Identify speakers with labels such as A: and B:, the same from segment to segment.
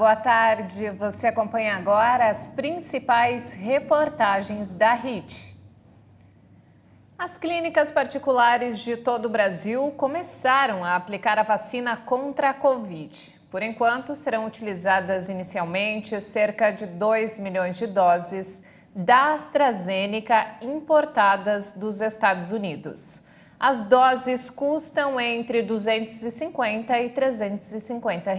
A: boa tarde. Você acompanha agora as principais reportagens da RIT. As clínicas particulares de todo o Brasil começaram a aplicar a vacina contra a Covid. Por enquanto, serão utilizadas inicialmente cerca de 2 milhões de doses da AstraZeneca importadas dos Estados Unidos. As doses custam entre R$ 250 e R$ 350.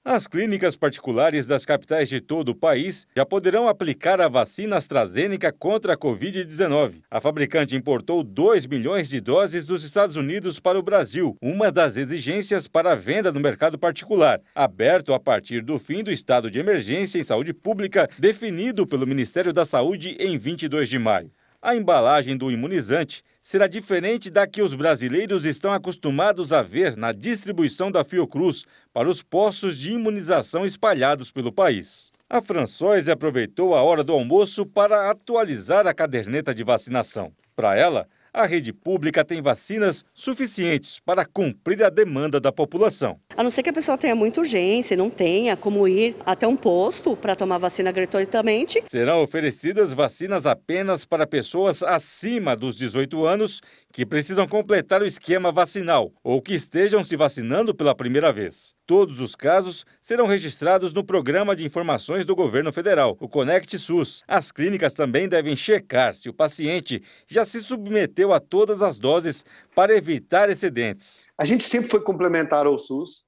B: As clínicas particulares das capitais de todo o país já poderão aplicar a vacina AstraZeneca contra a Covid-19. A fabricante importou 2 milhões de doses dos Estados Unidos para o Brasil, uma das exigências para a venda no mercado particular, aberto a partir do fim do estado de emergência em saúde pública, definido pelo Ministério da Saúde em 22 de maio. A embalagem do imunizante será diferente da que os brasileiros estão acostumados a ver na distribuição da Fiocruz para os postos de imunização espalhados pelo país. A Françoise aproveitou a hora do almoço para atualizar a caderneta de vacinação. Para ela, a rede pública tem vacinas suficientes para cumprir a demanda da população.
C: A não ser que a pessoa tenha muita urgência, não tenha como ir até um posto para tomar vacina gratuitamente.
B: Serão oferecidas vacinas apenas para pessoas acima dos 18 anos que precisam completar o esquema vacinal ou que estejam se vacinando pela primeira vez. Todos os casos serão registrados no Programa de Informações do Governo Federal, o Conect SUS. As clínicas também devem checar se o paciente já se submeteu a todas as doses para evitar excedentes.
D: A gente sempre foi complementar ao SUS.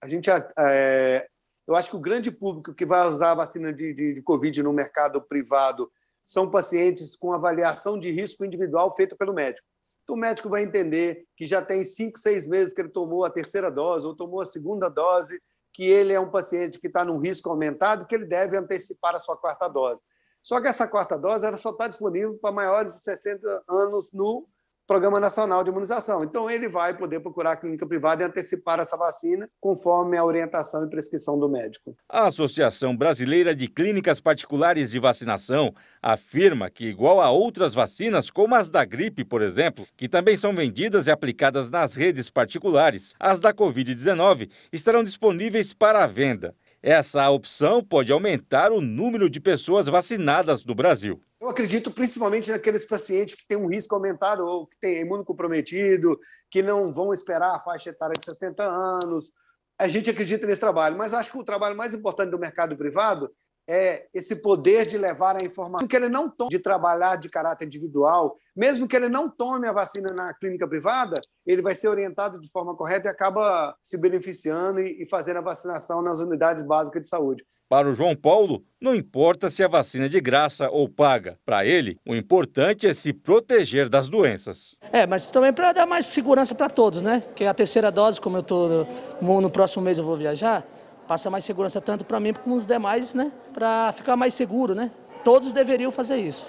D: Eu acho que o grande público que vai usar a vacina de Covid no mercado privado são pacientes com avaliação de risco individual feita pelo médico. Então, o médico vai entender que já tem 5, 6 meses que ele tomou a terceira dose ou tomou a segunda dose, que ele é um paciente que está num risco aumentado, que ele deve antecipar a sua quarta dose. Só que essa quarta dose ela só está disponível para maiores de 60 anos no Programa Nacional de Imunização. Então, ele vai poder procurar a clínica privada e antecipar essa vacina conforme a orientação e prescrição do médico.
B: A Associação Brasileira de Clínicas Particulares de Vacinação afirma que, igual a outras vacinas, como as da gripe, por exemplo, que também são vendidas e aplicadas nas redes particulares, as da Covid-19 estarão disponíveis para a venda. Essa opção pode aumentar o número de pessoas vacinadas no Brasil.
D: Eu acredito principalmente naqueles pacientes que têm um risco aumentado ou que têm imunocomprometido, que não vão esperar a faixa etária de 60 anos. A gente acredita nesse trabalho, mas acho que o trabalho mais importante do mercado privado é esse poder de levar a informação, que ele não tome, de trabalhar de caráter individual, mesmo que ele não tome a vacina na clínica privada, ele vai ser orientado de forma correta e acaba se beneficiando e fazendo a vacinação nas unidades básicas de saúde.
B: Para o João Paulo, não importa se a vacina é de graça ou paga. Para ele, o importante é se proteger das doenças.
E: Mas também para dar mais segurança para todos, né? Porque a terceira dose, como eu tô no próximo mês eu vou viajar, passa mais segurança tanto para mim como os demais, né? Para ficar mais seguro, né? Todos deveriam fazer isso.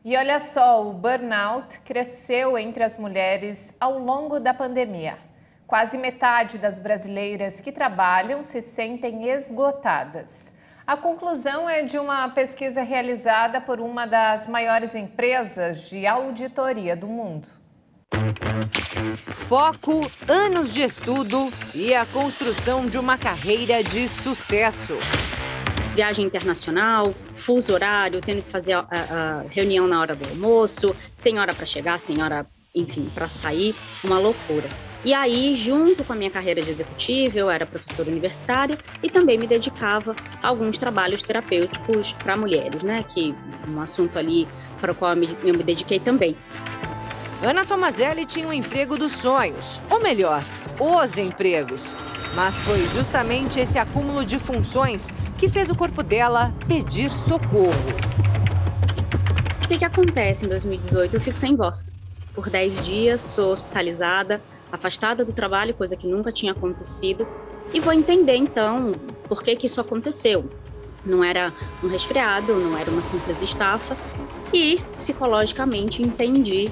A: E olha só, o burnout cresceu entre as mulheres ao longo da pandemia. Quase metade das brasileiras que trabalham se sentem esgotadas. A conclusão é de uma pesquisa realizada por uma das maiores empresas de auditoria do mundo.
F: Foco, anos de estudo e a construção de uma carreira de sucesso.
G: Viagem internacional, fuso horário, tendo que fazer a reunião na hora do almoço, sem hora para chegar, sem hora, enfim, para sair, uma loucura. E aí, junto com a minha carreira de executiva, eu era professora universitária e também me dedicava a alguns trabalhos terapêuticos para mulheres, né? Que é um assunto ali para o qual eu me dediquei também.
F: Ana Tomazelli tinha um emprego dos sonhos, ou melhor, os empregos. Mas foi justamente esse acúmulo de funções que fez o corpo dela pedir socorro.
G: O que acontece em 2018? Eu fico sem voz. Por 10 dias, sou hospitalizada, afastada do trabalho, coisa que nunca tinha acontecido. E vou entender, então, por que isso aconteceu. Não era um resfriado, não era uma simples estafa. E, psicologicamente, entendi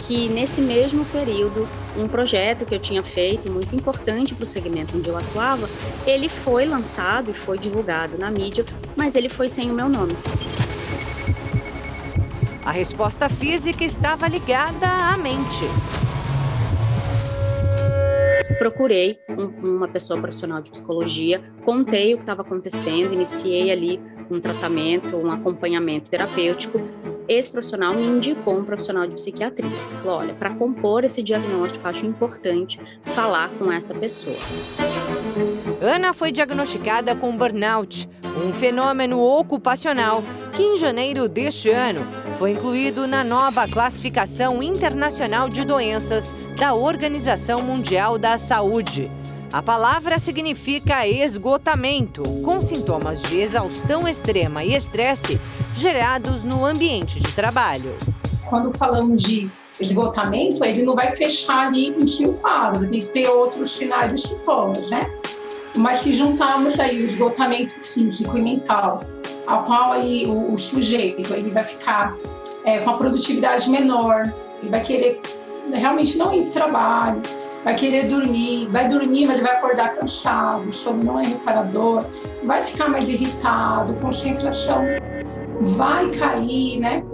G: que, nesse mesmo período, um projeto que eu tinha feito, muito importante para o segmento onde eu atuava, ele foi lançado e foi divulgado na mídia, mas ele foi sem o meu nome.
F: A resposta física estava ligada à mente.
G: procurei uma pessoa profissional de psicologia, contei o que estava acontecendo, iniciei ali um tratamento, um acompanhamento terapêutico. Esse profissional me indicou um profissional de psiquiatria. Falou, olha, para compor esse diagnóstico, acho importante falar com essa pessoa.
F: Ana foi diagnosticada com burnout, um fenômeno ocupacional que em janeiro deste ano foi incluído na nova classificação internacional de doenças da Organização Mundial da Saúde. A palavra significa esgotamento, com sintomas de exaustão extrema e estresse gerados no ambiente de trabalho.
H: Quando falamos de esgotamento, ele não vai fechar ali em um quadro, tem que ter outros sinais e sintomas, né? Mas se juntarmos aí o esgotamento físico e mental, ao qual aí o sujeito ele vai ficar com a produtividade menor, ele vai querer realmente não ir para o trabalho, vai querer dormir, vai dormir, mas ele vai acordar cansado, o sono não é reparador, vai ficar mais irritado, concentração vai cair, né?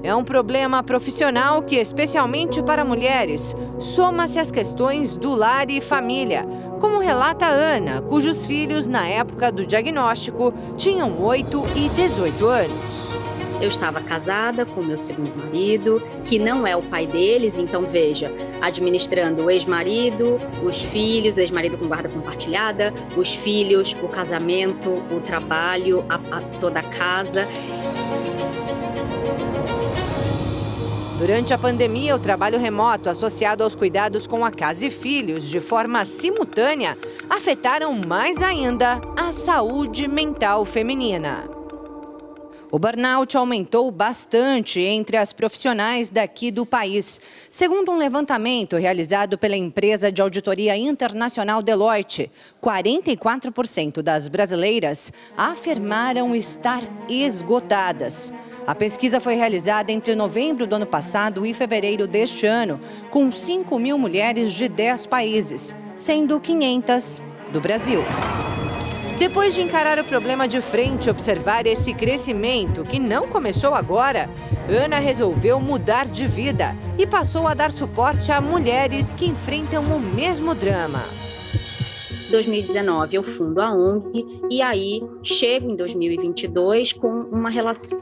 F: É um problema profissional que, especialmente para mulheres, soma-se às questões do lar e família, como relata Ana, cujos filhos, na época do diagnóstico, tinham 8 e 18 anos.
G: Eu estava casada com meu segundo marido, que não é o pai deles, então veja, administrando o ex-marido, os filhos, ex-marido com guarda compartilhada, os filhos, o casamento, o trabalho, toda a casa.
F: Durante a pandemia, o trabalho remoto associado aos cuidados com a casa e filhos de forma simultânea afetaram mais ainda a saúde mental feminina. O burnout aumentou bastante entre as profissionais daqui do país. Segundo um levantamento realizado pela empresa de auditoria internacional Deloitte, 44% das brasileiras afirmaram estar esgotadas. A pesquisa foi realizada entre novembro do ano passado e fevereiro deste ano, com 5.000 mulheres de 10 países, sendo 500 do Brasil. Depois de encarar o problema de frente e observar esse crescimento, que não começou agora, Ana resolveu mudar de vida e passou a dar suporte a mulheres que enfrentam o mesmo drama.
G: Em 2019 eu fundo a ONG e aí chego em 2022 com uma relação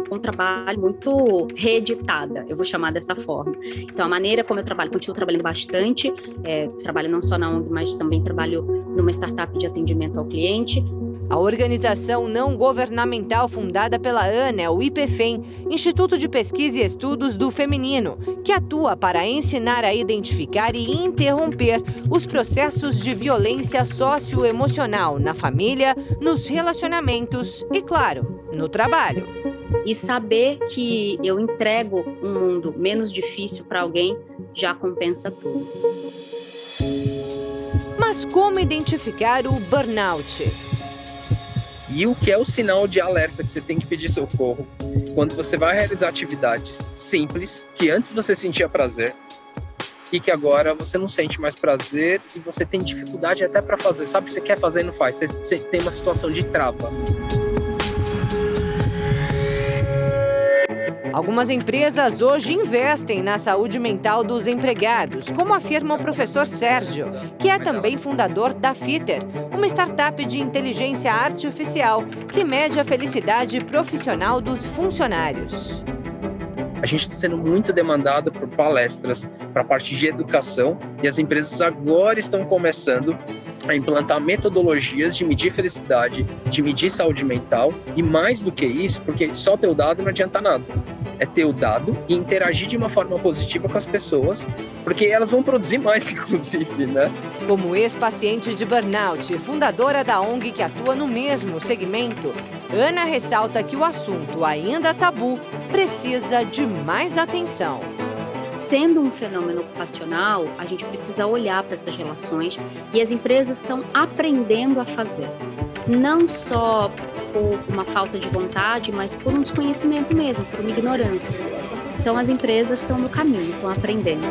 G: com um trabalho muito reeditada, eu vou chamar dessa forma. Então a maneira como eu trabalho, continuo trabalhando bastante, trabalho não só na ONG, mas também trabalho numa startup de atendimento ao cliente.
F: A organização não governamental fundada pela Ana é o IPFEM, Instituto de Pesquisa e Estudos do Feminino, que atua para ensinar a identificar e interromper os processos de violência socioemocional na família, nos relacionamentos e, claro, no trabalho.
G: E saber que eu entrego um mundo menos difícil para alguém já compensa tudo.
F: Mas como identificar o burnout?
I: E o que é o sinal de alerta que você tem que pedir socorro quando você vai realizar atividades simples, que antes você sentia prazer e que agora você não sente mais prazer e você tem dificuldade até para fazer. Sabe que você quer fazer e não faz, você tem uma situação de trava.
F: Algumas empresas hoje investem na saúde mental dos empregados, como afirma o professor Sérgio, que é também fundador da Fitter, uma startup de inteligência artificial que mede a felicidade profissional dos funcionários.
I: A gente está sendo muito demandado por palestras para a parte de educação e as empresas agora estão começando a implantar metodologias de medir felicidade, de medir saúde mental e mais do que isso, porque só ter o dado não adianta nada. É ter o dado e interagir de uma forma positiva com as pessoas, porque elas vão produzir mais, inclusive, né?
F: Como ex-paciente de burnout e fundadora da ONG que atua no mesmo segmento, Ana ressalta que o assunto, ainda tabu, precisa de mais atenção.
G: Sendo um fenômeno ocupacional, a gente precisa olhar para essas relações e as empresas estão aprendendo a fazer. Não só por uma falta de vontade, mas por um desconhecimento mesmo, por uma ignorância. Então as empresas estão no caminho, estão aprendendo.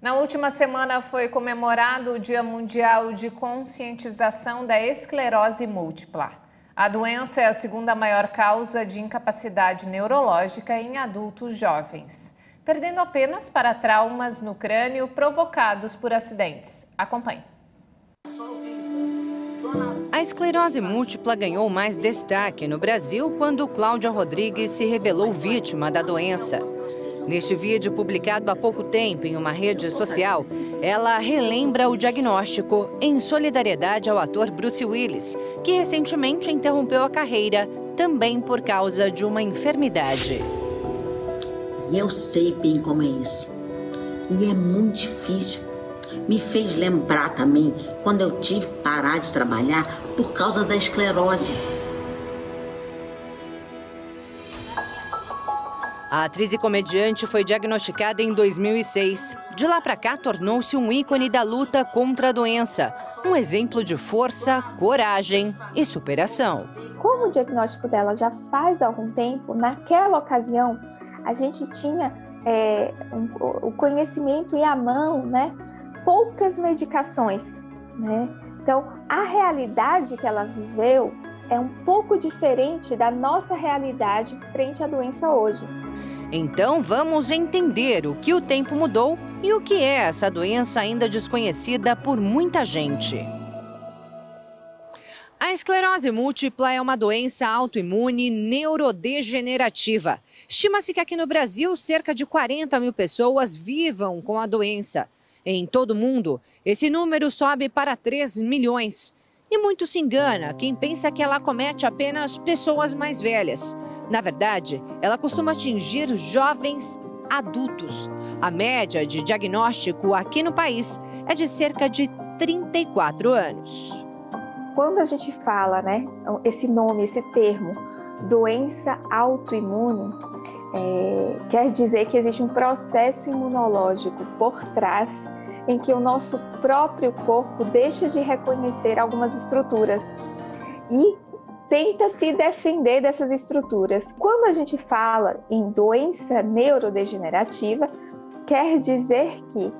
A: Na última semana foi comemorado o Dia Mundial de Conscientização da Esclerose Múltipla. A doença é a segunda maior causa de incapacidade neurológica em adultos jovens, perdendo apenas para traumas no crânio provocados por acidentes. Acompanhe.
F: A esclerose múltipla ganhou mais destaque no Brasil quando Cláudia Rodrigues se revelou vítima da doença. Neste vídeo, publicado há pouco tempo em uma rede social, ela relembra o diagnóstico em solidariedade ao ator Bruce Willis, que recentemente interrompeu a carreira, também por causa de uma enfermidade.
J: E eu sei bem como é isso. E é muito difícil. Me fez lembrar também quando eu tive que parar de trabalhar por causa da esclerose.
F: A atriz e comediante foi diagnosticada em 2006. De lá para cá, tornou-se um ícone da luta contra a doença. Um exemplo de força, coragem e superação.
K: Como o diagnóstico dela já faz algum tempo, naquela ocasião, a gente tinha o conhecimento e a mão, né? Poucas medicações, né? Então, a realidade que ela viveu é um pouco diferente da nossa realidade frente à doença hoje.
F: Então, vamos entender o que o tempo mudou e o que é essa doença ainda desconhecida por muita gente. A esclerose múltipla é uma doença autoimune neurodegenerativa. Estima-se que aqui no Brasil, cerca de 40 mil pessoas vivam com a doença. Em todo o mundo, esse número sobe para 3 milhões. E muito se engana quem pensa que ela acomete apenas pessoas mais velhas. Na verdade, ela costuma atingir jovens adultos. A média de diagnóstico aqui no país é de cerca de 34 anos.
K: Quando a gente fala, né, esse nome, esse termo, doença autoimune, quer dizer que existe um processo imunológico por trás em que o nosso próprio corpo deixa de reconhecer algumas estruturas e tenta se defender dessas estruturas. Quando a gente fala em doença neurodegenerativa, quer dizer que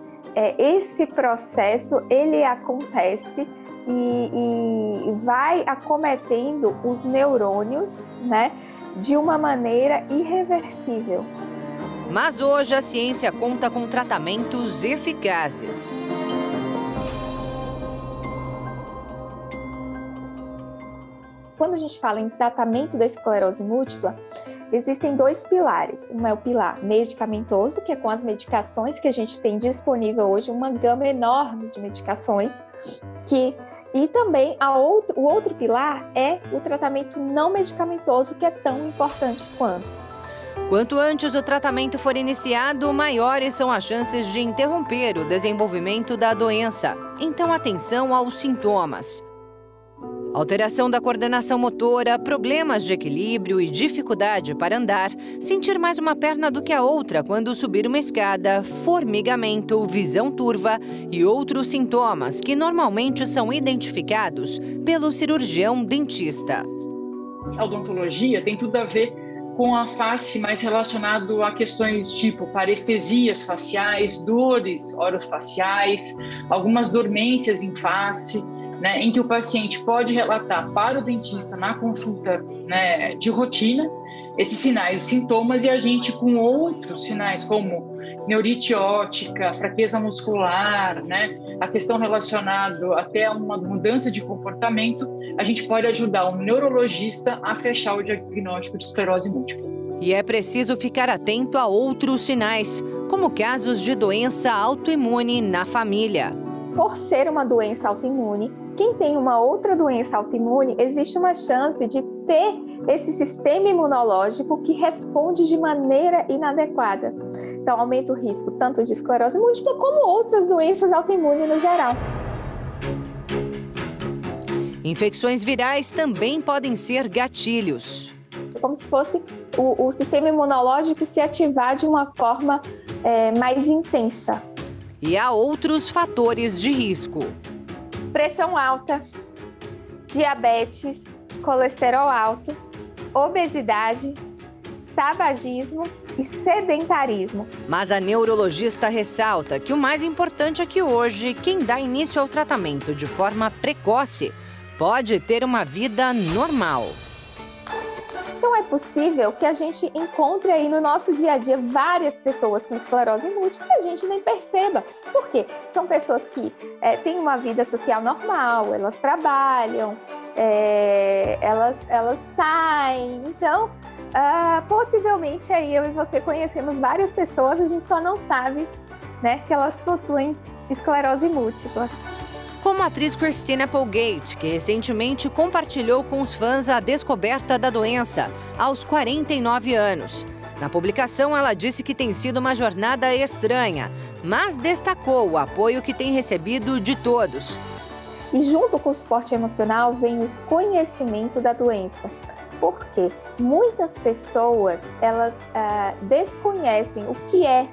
K: esse processo ele acontece e vai acometendo os neurônios, né, de uma maneira irreversível.
F: Mas hoje a ciência conta com tratamentos eficazes.
K: Quando a gente fala em tratamento da esclerose múltipla, existem 2 pilares. Um é o pilar medicamentoso, que é com as medicações que a gente tem disponível hoje, uma gama enorme de medicações, e também o outro pilar é o tratamento não medicamentoso, que é tão importante quanto.
F: Quanto antes o tratamento for iniciado, maiores são as chances de interromper o desenvolvimento da doença. Então, atenção aos sintomas. Alteração da coordenação motora, problemas de equilíbrio e dificuldade para andar, sentir mais uma perna do que a outra quando subir uma escada, formigamento, visão turva e outros sintomas que normalmente são identificados pelo cirurgião dentista.
L: A odontologia tem tudo a ver com a face, mais relacionado a questões tipo parestesias faciais, dores orofaciais, algumas dormências em face, né, em que o paciente pode relatar para o dentista na consulta, né, de rotina esses sinais e sintomas, e a gente com outros sinais como neurite óptica, fraqueza muscular, né, a questão relacionada até a uma mudança de comportamento, a gente pode ajudar um neurologista a fechar o diagnóstico de esclerose múltipla.
F: E é preciso ficar atento a outros sinais, como casos de doença autoimune na família.
K: Por ser uma doença autoimune, quem tem uma outra doença autoimune, existe uma chance de ter esse sistema imunológico que responde de maneira inadequada. Então, aumenta o risco tanto de esclerose múltipla como outras doenças autoimunes no geral.
F: Infecções virais também podem ser gatilhos.
K: Como se fosse o sistema imunológico se ativar de uma forma mais intensa.
F: E há outros fatores de risco.
K: Pressão alta, diabetes, colesterol alto, obesidade, tabagismo e sedentarismo.
F: Mas a neurologista ressalta que o mais importante é que hoje, quem dá início ao tratamento de forma precoce pode ter uma vida normal.
K: Então é possível que a gente encontre aí no nosso dia a dia várias pessoas com esclerose múltipla e a gente nem perceba. Por quê? São pessoas que têm uma vida social normal, elas trabalham, elas saem. Então, possivelmente aí eu e você conhecemos várias pessoas, a gente só não sabe, né, que elas possuem esclerose múltipla.
F: Como a atriz Christina Applegate, que recentemente compartilhou com os fãs a descoberta da doença, aos 49 anos. Na publicação, ela disse que tem sido uma jornada estranha, mas destacou o apoio que tem recebido de todos.
K: E junto com o suporte emocional vem o conhecimento da doença. Porque muitas pessoas, elas desconhecem o que é,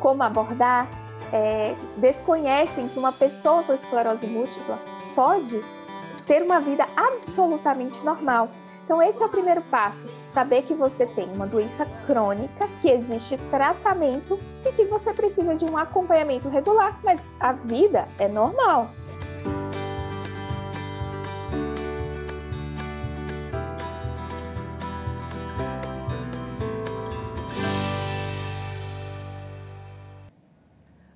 K: como abordar, desconhecem que uma pessoa com esclerose múltipla pode ter uma vida absolutamente normal. Então esse é o primeiro passo, saber que você tem uma doença crônica, que existe tratamento e que você precisa de um acompanhamento regular, mas a vida é normal.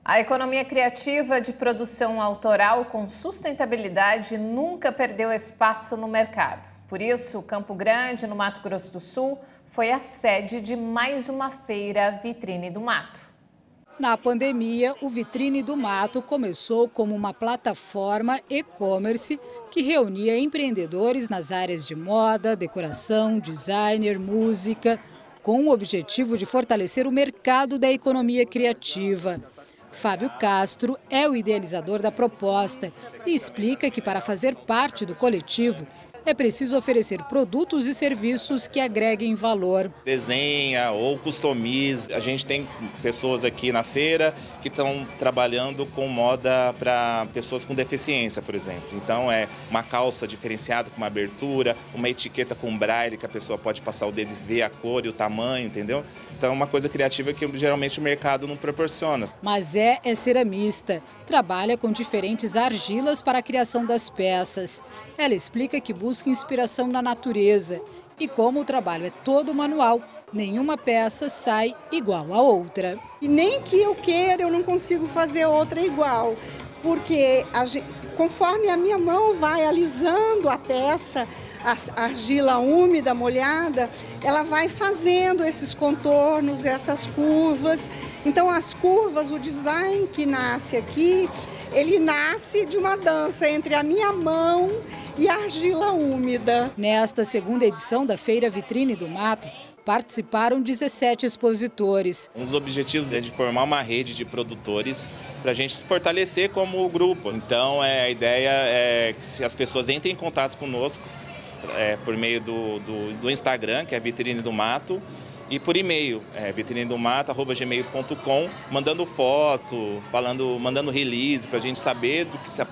A: A economia criativa de produção autoral com sustentabilidade nunca perdeu espaço no mercado. Por isso, Campo Grande, no Mato Grosso do Sul, foi a sede de mais uma feira Vitrine do Mato.
M: Na pandemia, o Vitrine do Mato começou como uma plataforma e-commerce que reunia empreendedores nas áreas de moda, decoração, designer, música, com o objetivo de fortalecer o mercado da economia criativa. Fábio Castro é o idealizador da proposta e explica que para fazer parte do coletivo é preciso oferecer produtos e serviços que agreguem valor.
N: Desenha ou customiza. A gente tem pessoas aqui na feira que estão trabalhando com moda para pessoas com deficiência, por exemplo. Então é uma calça diferenciada com uma abertura, uma etiqueta com braille que a pessoa pode passar o dedo e ver a cor e o tamanho, entendeu? Então é uma coisa criativa que geralmente o mercado não proporciona.
M: Mas é ceramista. Trabalha com diferentes argilas para a criação das peças. Ela explica que busca inspiração na natureza. E como o trabalho é todo manual, nenhuma peça sai igual à outra.
O: E nem que eu queira, eu não consigo fazer outra igual. Porque conforme a minha mão vai alisando a peça, a argila úmida, molhada, ela vai fazendo esses contornos, essas curvas. Então as curvas, o design que nasce aqui, ele nasce de uma dança entre a minha mão e a argila úmida.
M: Nesta segunda edição da Feira Vitrine do Mato, participaram 17 expositores.
N: Um dos objetivos é de formar uma rede de produtores para a gente se fortalecer como grupo. Então a ideia é que as pessoas entrem em contato conosco, por meio do Instagram, que é Vitrine do Mato, e por e-mail, vitrinedomato@gmail.com, mandando foto, mandando release para a gente saber do que a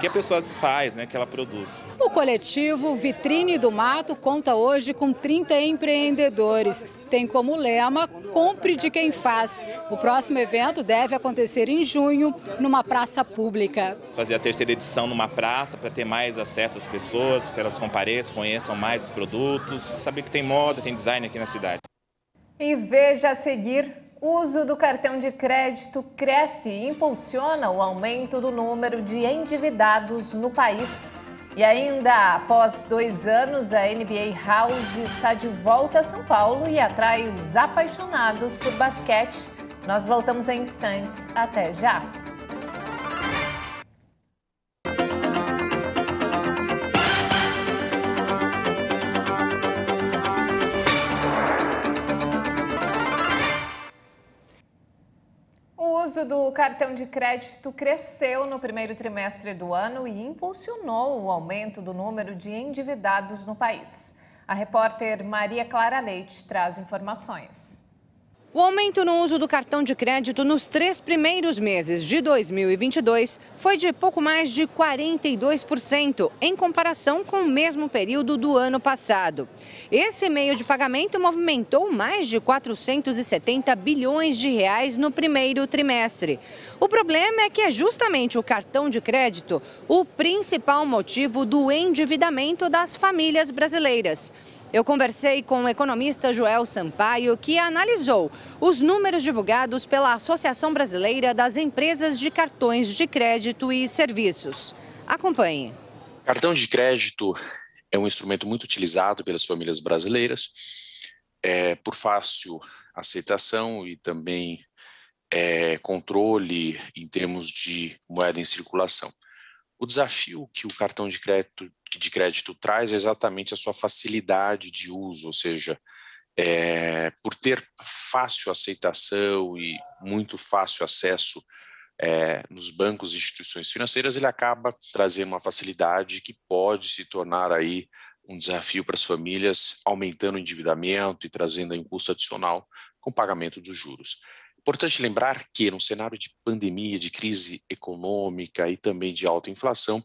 N: pessoa faz, né, que ela produz.
M: O coletivo Vitrine do Mato conta hoje com 30 empreendedores. Tem como lema, compre de quem faz. O próximo evento deve acontecer em junho, numa praça pública.
N: Fazer a terceira edição numa praça para ter mais acesso às pessoas, que elas compareçam, conheçam mais os produtos, saber que tem moda, tem design aqui na cidade.
A: E veja a seguir, o uso do cartão de crédito cresce e impulsiona o aumento do número de endividados no país. E ainda após 2 anos, a NBA House está de volta a São Paulo e atrai os apaixonados por basquete. Nós voltamos em instantes. Até já! O uso do cartão de crédito cresceu no primeiro trimestre do ano e impulsionou o aumento do número de endividados no país. A repórter Maria Clara Leite traz informações.
F: O aumento no uso do cartão de crédito nos 3 primeiros meses de 2022 foi de pouco mais de 42%, em comparação com o mesmo período do ano passado. Esse meio de pagamento movimentou mais de 470 bilhões de reais no primeiro trimestre. O problema é que é justamente o cartão de crédito o principal motivo do endividamento das famílias brasileiras. Eu conversei com o economista Joel Sampaio, que analisou os números divulgados pela Associação Brasileira das Empresas de Cartões de Crédito e Serviços. Acompanhe.
P: Cartão de crédito é um instrumento muito utilizado pelas famílias brasileiras, por fácil aceitação e também controle em termos de moeda em circulação. O desafio que o cartão de crédito traz é exatamente a sua facilidade de uso, ou seja, por ter fácil aceitação e muito fácil acesso nos bancos e instituições financeiras, ele acaba trazendo uma facilidade que pode se tornar aí um desafio para as famílias, aumentando o endividamento e trazendo um custo adicional com o pagamento dos juros. Importante lembrar que, no cenário de pandemia, de crise econômica e também de alta inflação,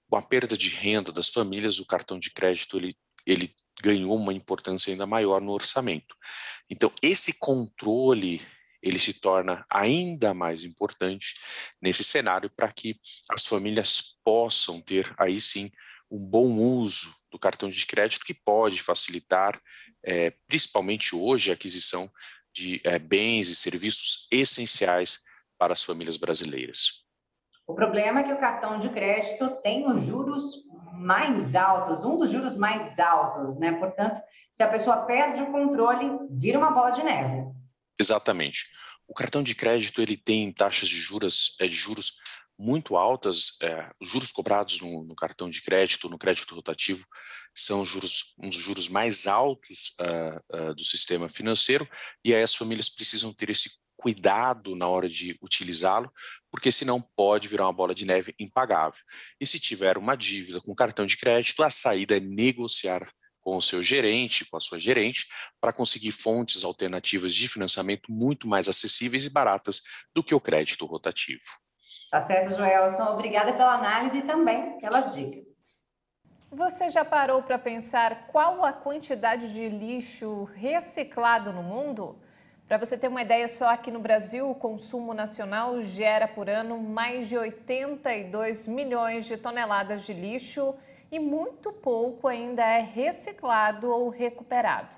P: com a perda de renda das famílias, o cartão de crédito ele ganhou uma importância ainda maior no orçamento. Então, esse controle ele se torna ainda mais importante nesse cenário para que as famílias possam ter, aí sim, um bom uso do cartão de crédito que pode facilitar, principalmente hoje, a aquisição de bens e serviços essenciais para as famílias brasileiras.
Q: O problema é que o cartão de crédito tem os juros mais altos, um dos juros mais altos, né? Portanto, se a pessoa perde o controle, vira uma bola de neve.
P: Exatamente. O cartão de crédito ele tem taxas de juros muito altas. Os juros cobrados no cartão de crédito, no crédito rotativo, são um dos juros mais altos do sistema financeiro, e aí as famílias precisam ter esse cuidado na hora de utilizá-lo, porque senão pode virar uma bola de neve impagável. E se tiver uma dívida com cartão de crédito, a saída é negociar com o seu gerente, com a sua gerente, para conseguir fontes alternativas de financiamento muito mais acessíveis e baratas do que o crédito rotativo.
Q: Tá certo, Joelson. Obrigada pela análise e também pelas dicas.
A: Você já parou para pensar qual a quantidade de lixo reciclado no mundo? Para você ter uma ideia, só aqui no Brasil, o consumo nacional gera por ano mais de 82 milhões de toneladas de lixo e muito pouco ainda é reciclado ou recuperado.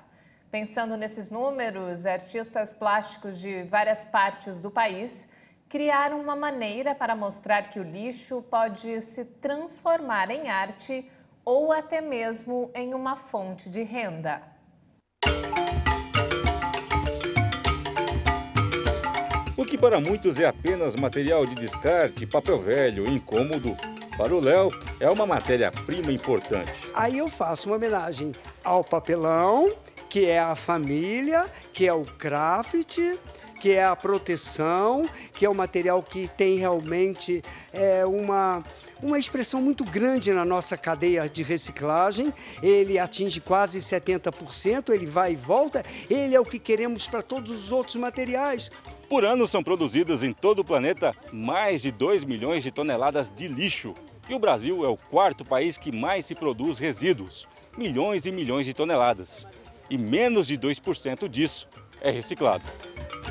A: Pensando nesses números, artistas plásticos de várias partes do país criaram uma maneira para mostrar que o lixo pode se transformar em arte ou até mesmo em uma fonte de renda.
B: O que para muitos é apenas material de descarte, papel velho, incômodo, para o Léo é uma matéria-prima importante.
R: Aí eu faço uma homenagem ao papelão, que é a família, que é o craft, que é a proteção, que é o material que tem realmente uma expressão muito grande na nossa cadeia de reciclagem. Ele atinge quase 70%, ele vai e volta, ele é o que queremos para todos os outros materiais.
B: Por ano são produzidas em todo o planeta mais de 2 milhões de toneladas de lixo. E o Brasil é o 4º país que mais se produz resíduos, milhões e milhões de toneladas. E menos de 2% disso é reciclado.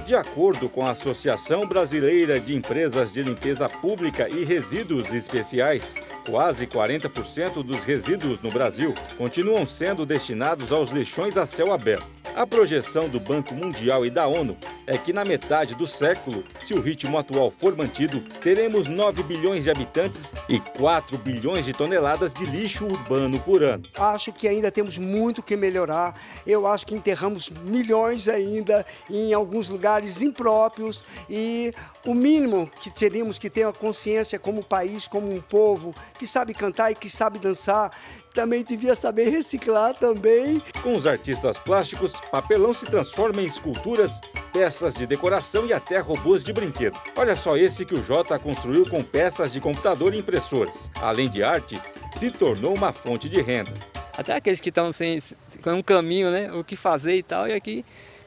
B: De acordo com a Associação Brasileira de Empresas de Limpeza Pública e Resíduos Especiais, quase 40% dos resíduos no Brasil continuam sendo destinados aos lixões a céu aberto. A projeção do Banco Mundial e da ONU é que na metade do século, se o ritmo atual for mantido, teremos 9 bilhões de habitantes e 4 bilhões de toneladas de lixo urbano por ano.
R: Acho que ainda temos muito que melhorar. Eu acho que enterramos milhões ainda em alguns lugares impróprios e o mínimo que teríamos que ter a consciência como país, como um povo que sabe cantar e que sabe dançar, também devia saber reciclar também.
B: Com os artistas plásticos, papelão se transforma em esculturas, peças de decoração e até robôs de brinquedo. Olha só esse que o Jota construiu com peças de computador e impressoras. Além de arte, se tornou uma fonte de renda.
S: Até aqueles que estão sem um caminho, né, o que fazer e tal, e aqui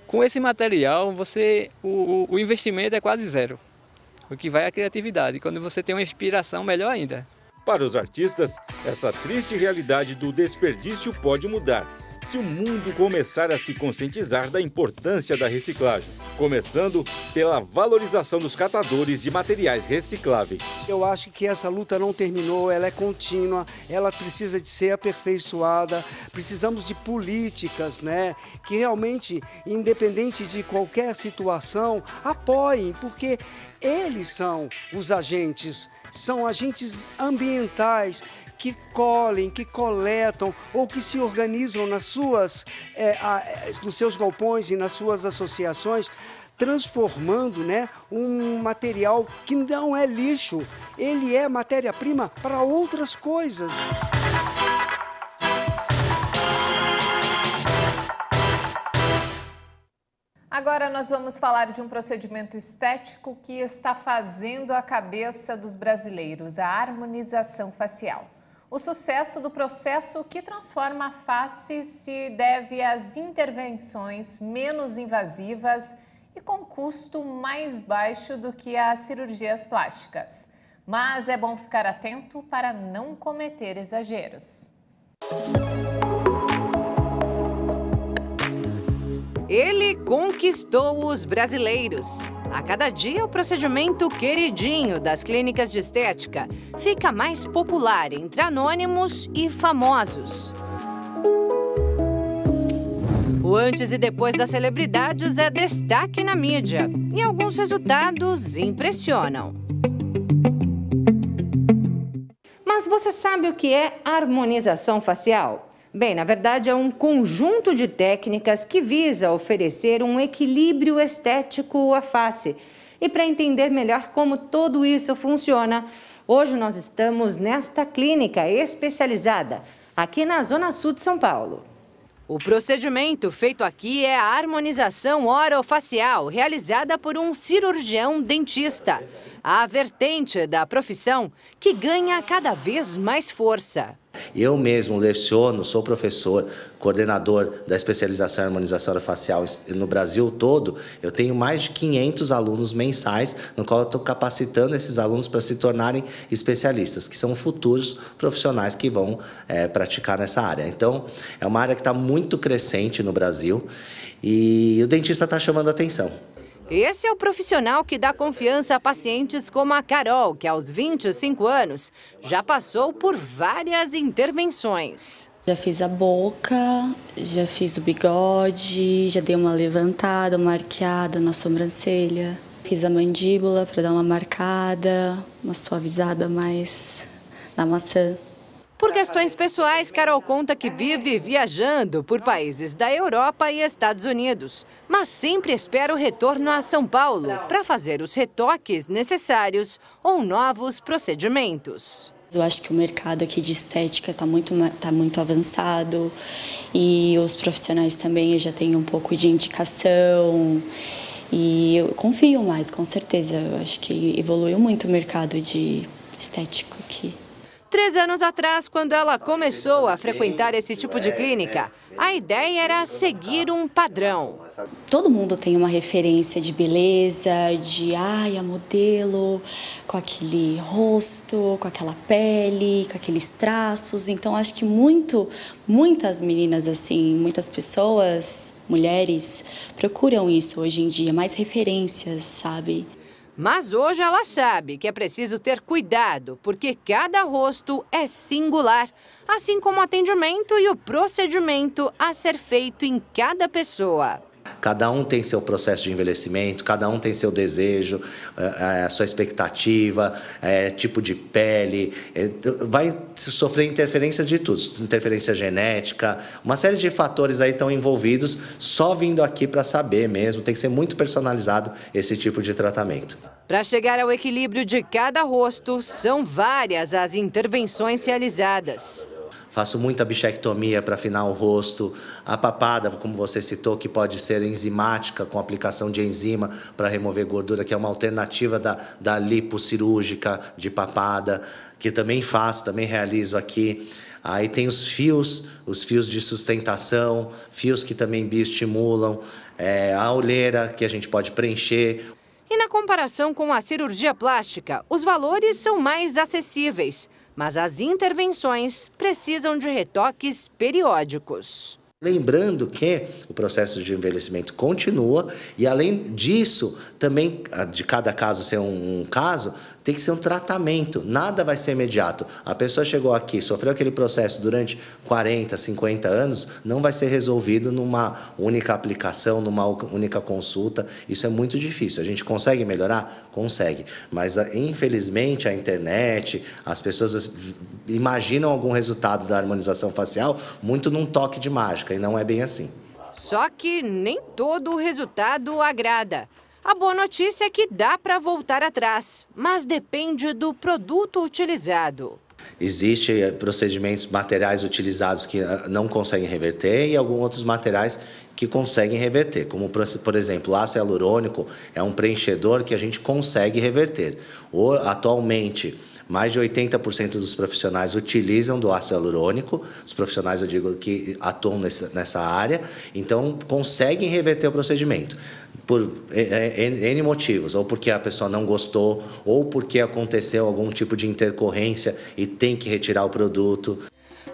S: Com esse material, o investimento é quase zero. O que vai é a criatividade. Quando você tem uma inspiração, melhor ainda.
B: Para os artistas, essa triste realidade do desperdício pode mudar se o mundo começar a se conscientizar da importância da reciclagem, começando pela valorização dos catadores de materiais recicláveis.
R: Eu acho que essa luta não terminou, ela é contínua, ela precisa de ser aperfeiçoada, precisamos de políticas, né, que realmente, independente de qualquer situação, apoiem, porque eles são os agentes, são agentes ambientais, que colhem, que coletam ou que se organizam nos seus galpões e nas suas associações, transformando, né, um material que não é lixo, ele é matéria-prima para outras coisas.
A: Agora nós vamos falar de um procedimento estético que está fazendo a cabeça dos brasileiros, a harmonização facial. O sucesso do processo que transforma a face se deve às intervenções menos invasivas e com custo mais baixo do que as cirurgias plásticas. Mas é bom ficar atento para não cometer exageros.
F: Ele conquistou os brasileiros. A cada dia, o procedimento queridinho das clínicas de estética fica mais popular entre anônimos e famosos. O antes e depois das celebridades é destaque na mídia e alguns resultados impressionam. Mas você sabe o que é harmonização facial? Bem, na verdade é um conjunto de técnicas que visa oferecer um equilíbrio estético à face. E para entender melhor como tudo isso funciona, hoje nós estamos nesta clínica especializada, aqui na Zona Sul de São Paulo. O procedimento feito aqui é a harmonização orofacial, realizada por um cirurgião dentista. A vertente da profissão que ganha cada vez mais força.
T: Eu mesmo leciono, sou professor, coordenador da especialização em harmonização orofacial no Brasil todo. Eu tenho mais de 500 alunos mensais, no qual eu estou capacitando esses alunos para se tornarem especialistas, que são futuros profissionais que vão praticar nessa área. Então, é uma área que está muito crescente no Brasil e o dentista está chamando a atenção.
F: Esse é o profissional que dá confiança a pacientes como a Carol, que aos 25 anos já passou por várias intervenções.
U: Já fiz a boca, já fiz o bigode, já dei uma levantada, uma arqueada na sobrancelha. Fiz a mandíbula para dar uma marcada, uma suavizada mais na maçã.
F: Por questões pessoais, Carol conta que vive viajando por países da Europa e Estados Unidos, mas sempre espera o retorno a São Paulo para fazer os retoques necessários ou novos procedimentos.
U: Eu acho que o mercado aqui de estética está muito avançado e os profissionais também já têm um pouco de indicação e eu confio mais, com certeza. Eu acho que evoluiu muito o mercado de estético aqui.
F: 3 anos atrás, quando ela começou a frequentar esse tipo de clínica, a ideia era seguir um padrão.
U: Todo mundo tem uma referência de beleza, de a modelo com aquele rosto, com aquela pele, com aqueles traços. Então, acho que muitas meninas, assim, muitas pessoas, mulheres, procuram isso hoje em dia, mais referências, sabe?
F: Mas hoje ela sabe que é preciso ter cuidado, porque cada rosto é singular, assim como o atendimento e o procedimento a ser feito em cada pessoa.
T: Cada um tem seu processo de envelhecimento, cada um tem seu desejo, a sua expectativa, tipo de pele, vai sofrer interferência de tudo, interferência genética, uma série de fatores aí estão envolvidos, só vindo aqui para saber mesmo, tem que ser muito personalizado esse tipo de tratamento.
F: Para chegar ao equilíbrio de cada rosto, são várias as intervenções realizadas.
T: Faço muita bichectomia para afinar o rosto, a papada, como você citou, que pode ser enzimática, com aplicação de enzima para remover gordura, que é uma alternativa da lipo cirúrgica de papada. que também faço, também realizo aqui. Aí tem os fios de sustentação, fios que também bioestimulam, a olheira que a gente pode preencher.
F: E na comparação com a cirurgia plástica, os valores são mais acessíveis, mas as intervenções precisam de retoques periódicos.
T: Lembrando que o processo de envelhecimento continua e, além disso, também, de cada caso ser um caso, tem que ser um tratamento, nada vai ser imediato. A pessoa chegou aqui, sofreu aquele processo durante 40, 50 anos, não vai ser resolvido numa única aplicação, numa única consulta. Isso é muito difícil. A gente consegue melhorar? Consegue. Mas, infelizmente, a internet, as pessoas imaginam algum resultado da harmonização facial muito num toque de mágica, e não é bem assim.
F: Só que nem todo o resultado agrada. A boa notícia é que dá para voltar atrás, mas depende do produto utilizado.
T: Existem procedimentos materiais utilizados que não conseguem reverter e alguns outros materiais que conseguem reverter, como, por exemplo, o ácido hialurônico é um preenchedor que a gente consegue reverter. Atualmente, mais de 80% dos profissionais utilizam do ácido hialurônico, os profissionais, eu digo, que atuam nessa área, então conseguem reverter o procedimento. Por N motivos, ou porque a pessoa não gostou, ou porque aconteceu algum tipo de intercorrência e tem que retirar o produto.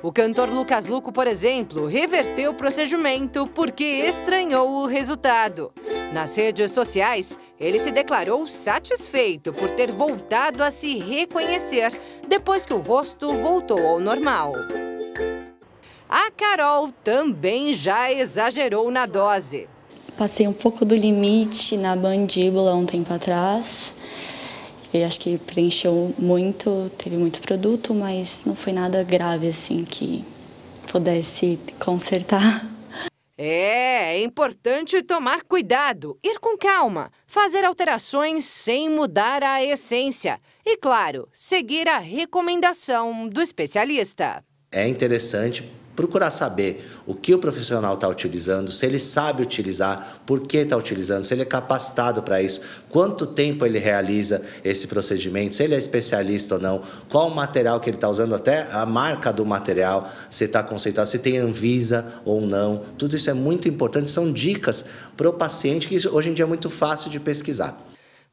F: O cantor Lucas Luco, por exemplo, reverteu o procedimento porque estranhou o resultado. Nas redes sociais, ele se declarou satisfeito por ter voltado a se reconhecer depois que o rosto voltou ao normal. A Carol também já exagerou na dose.
U: Passei um pouco do limite na mandíbula um tempo atrás. Eu acho que preencheu muito, teve muito produto, mas não foi nada grave assim que pudesse consertar.
F: É importante tomar cuidado, ir com calma, fazer alterações sem mudar a essência. E, claro, seguir a recomendação do especialista.
T: É interessante procurar saber o que o profissional está utilizando, se ele sabe utilizar, por que está utilizando, se ele é capacitado para isso, quanto tempo ele realiza esse procedimento, se ele é especialista ou não, qual o material que ele está usando, até a marca do material, se está conceituado, se tem Anvisa ou não. Tudo isso é muito importante, são dicas para o paciente que hoje em dia é muito fácil de pesquisar.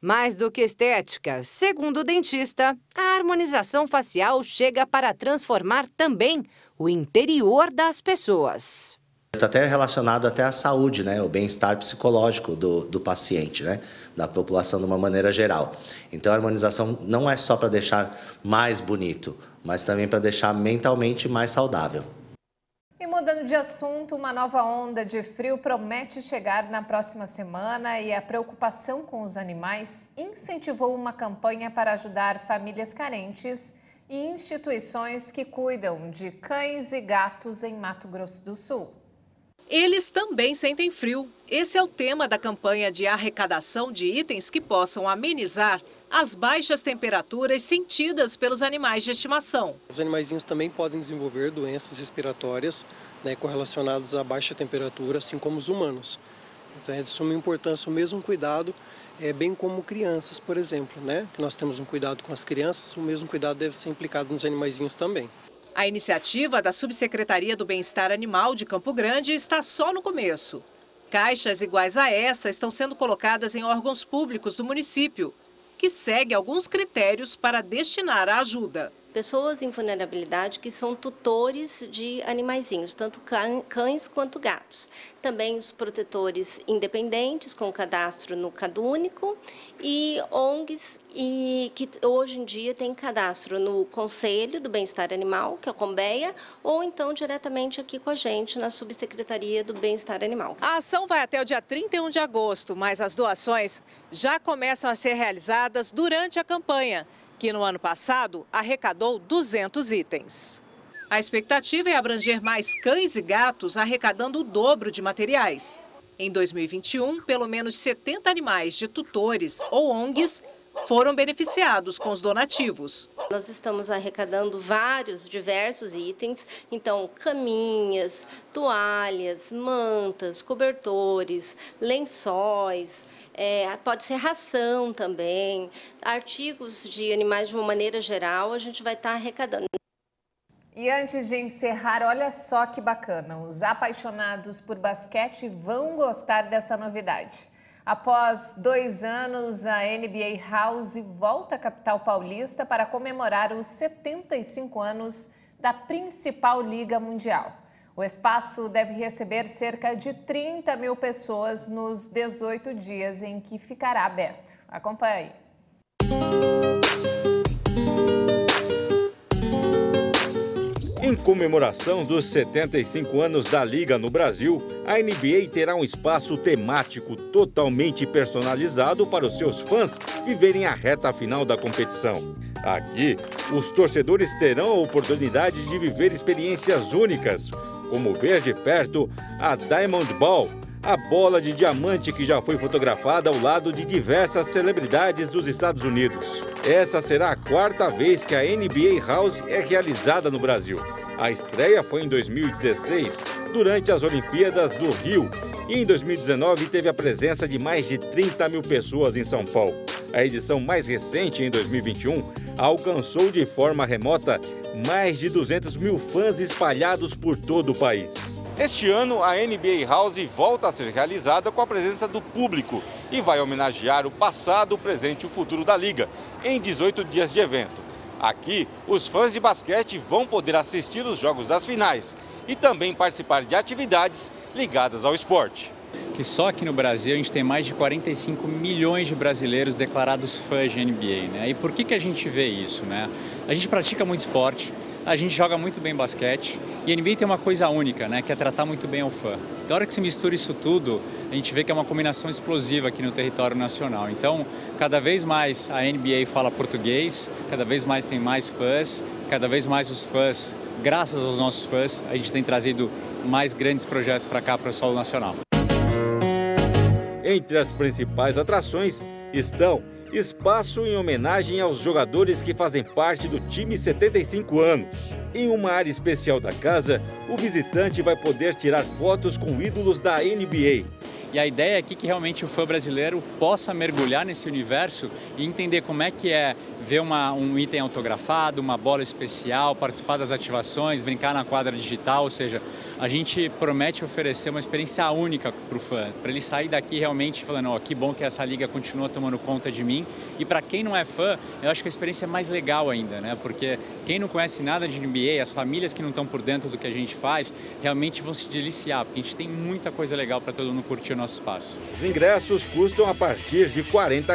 F: Mais do que estética, segundo o dentista, a harmonização facial chega para transformar também o interior das pessoas.
T: Está até relacionado até à saúde, né? O bem-estar psicológico do paciente, né? Da população de uma maneira geral. Então a harmonização não é só para deixar mais bonito, mas também para deixar mentalmente mais saudável.
A: E mudando de assunto, uma nova onda de frio promete chegar na próxima semana e a preocupação com os animais incentivou uma campanha para ajudar famílias carentes e instituições que cuidam de cães e gatos em Mato Grosso do Sul.
C: Eles também sentem frio. Esse é o tema da campanha de arrecadação de itens que possam amenizar as baixas temperaturas sentidas pelos animais de estimação.
V: Os animaizinhos também podem desenvolver doenças respiratórias, né, correlacionadas à baixa temperatura, assim como os humanos. Então é de suma importância o mesmo cuidado, bem como crianças, por exemplo, né? Que nós temos um cuidado com as crianças, o mesmo cuidado deve ser implicado nos animaizinhos também.
C: A iniciativa da Subsecretaria do Bem-Estar Animal de Campo Grande está só no começo. Caixas iguais a essa estão sendo colocadas em órgãos públicos do município, que segue alguns critérios para destinar a ajuda.
W: Pessoas em vulnerabilidade que são tutores de animaizinhos, tanto cães quanto gatos. Também os protetores independentes com cadastro no CadÚnico e ONGs que hoje em dia têm cadastro no Conselho do Bem-Estar Animal, que é o CONBEA, ou então diretamente aqui com a gente na Subsecretaria do Bem-Estar Animal.
C: A ação vai até o dia 31 de agosto, mas as doações já começam a ser realizadas durante a campanha, que no ano passado arrecadou 200 itens. A expectativa é abranger mais cães e gatos, arrecadando o dobro de materiais. Em 2021, pelo menos 70 animais de tutores ou ONGs foram beneficiados com os donativos.
W: Nós estamos arrecadando diversos itens, então caminhas, toalhas, mantas, cobertores, lençóis, pode ser ração também, artigos de animais de uma maneira geral, a gente vai estar arrecadando.
A: E antes de encerrar, olha só que bacana, os apaixonados por basquete vão gostar dessa novidade. Após 2 anos, a NBA House volta à capital paulista para comemorar os 75 anos da principal liga mundial. O espaço deve receber cerca de 30 mil pessoas nos 18 dias em que ficará aberto. Acompanhe.
B: Em comemoração dos 75 anos da Liga no Brasil, a NBA terá um espaço temático totalmente personalizado para os seus fãs viverem a reta final da competição. Aqui, os torcedores terão a oportunidade de viver experiências únicas, como ver de perto a Diamond Ball, a bola de diamante que já foi fotografada ao lado de diversas celebridades dos Estados Unidos. Essa será a 4ª vez que a NBA House é realizada no Brasil. A estreia foi em 2016, durante as Olimpíadas do Rio, e em 2019 teve a presença de mais de 30 mil pessoas em São Paulo. A edição mais recente, em 2021, alcançou de forma remota mais de 200 mil fãs espalhados por todo o país. Este ano, a NBA House volta a ser realizada com a presença do público e vai homenagear o passado, o presente e o futuro da Liga, em 18 dias de evento. Aqui, os fãs de basquete vão poder assistir os jogos das finais e também participar de atividades ligadas ao esporte.
D: Que só aqui no Brasil a gente tem mais de 45 milhões de brasileiros declarados fãs de NBA, né? E por que a gente vê isso, né? A gente pratica muito esporte, a gente joga muito bem basquete e a NBA tem uma coisa única, né? Que é tratar muito bem ao fã. Da hora que se mistura isso tudo, a gente vê que é uma combinação explosiva aqui no território nacional. Então, cada vez mais a NBA fala português, cada vez mais tem mais fãs, cada vez mais os fãs, graças aos nossos fãs, a gente tem trazido mais grandes projetos para cá, para o solo nacional.
B: Entre as principais atrações estão espaço em homenagem aos jogadores que fazem parte do time 75 anos. Em uma área especial da casa, o visitante vai poder tirar fotos com ídolos da NBA.
D: E a ideia aqui é que realmente o fã brasileiro possa mergulhar nesse universo e entender como é que é ver um item autografado, uma bola especial, participar das ativações, brincar na quadra digital, ou seja, a gente promete oferecer uma experiência única para o fã, para ele sair daqui realmente falando, ó, que bom que essa liga continua tomando conta de mim. E para quem não é fã, eu acho que a experiência é mais legal ainda, né? Porque quem não conhece nada de NBA, as famílias que não estão por dentro do que a gente faz, realmente vão se deliciar, porque a gente tem muita coisa legal para todo mundo curtir o nosso espaço.
B: Os ingressos custam a partir de R$ 40.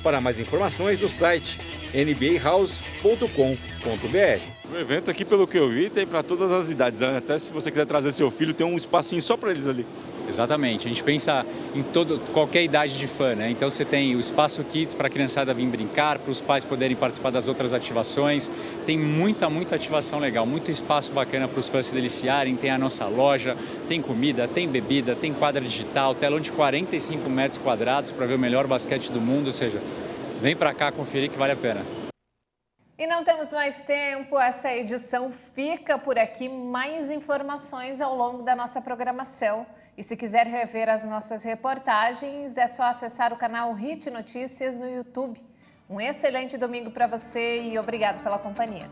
B: Para mais informações, no site nbahouse.com.br.
E: O evento aqui, pelo que eu vi, tem para todas as idades. Até se você quiser trazer seu filho, tem um espacinho só para eles ali.
D: Exatamente. A gente pensa em qualquer idade de fã, né? Então você tem o espaço Kids para a criançada vir brincar, para os pais poderem participar das outras ativações. Tem muita ativação legal, muito espaço bacana para os fãs se deliciarem. Tem a nossa loja, tem comida, tem bebida, tem quadra digital, telão de 45 metros quadrados para ver o melhor basquete do mundo. Ou seja, vem para cá conferir que vale a pena.
A: E não temos mais tempo, essa edição fica por aqui. Mais informações ao longo da nossa programação. E se quiser rever as nossas reportagens, é só acessar o canal Hit Notícias no YouTube. Um excelente domingo para você e obrigado pela companhia.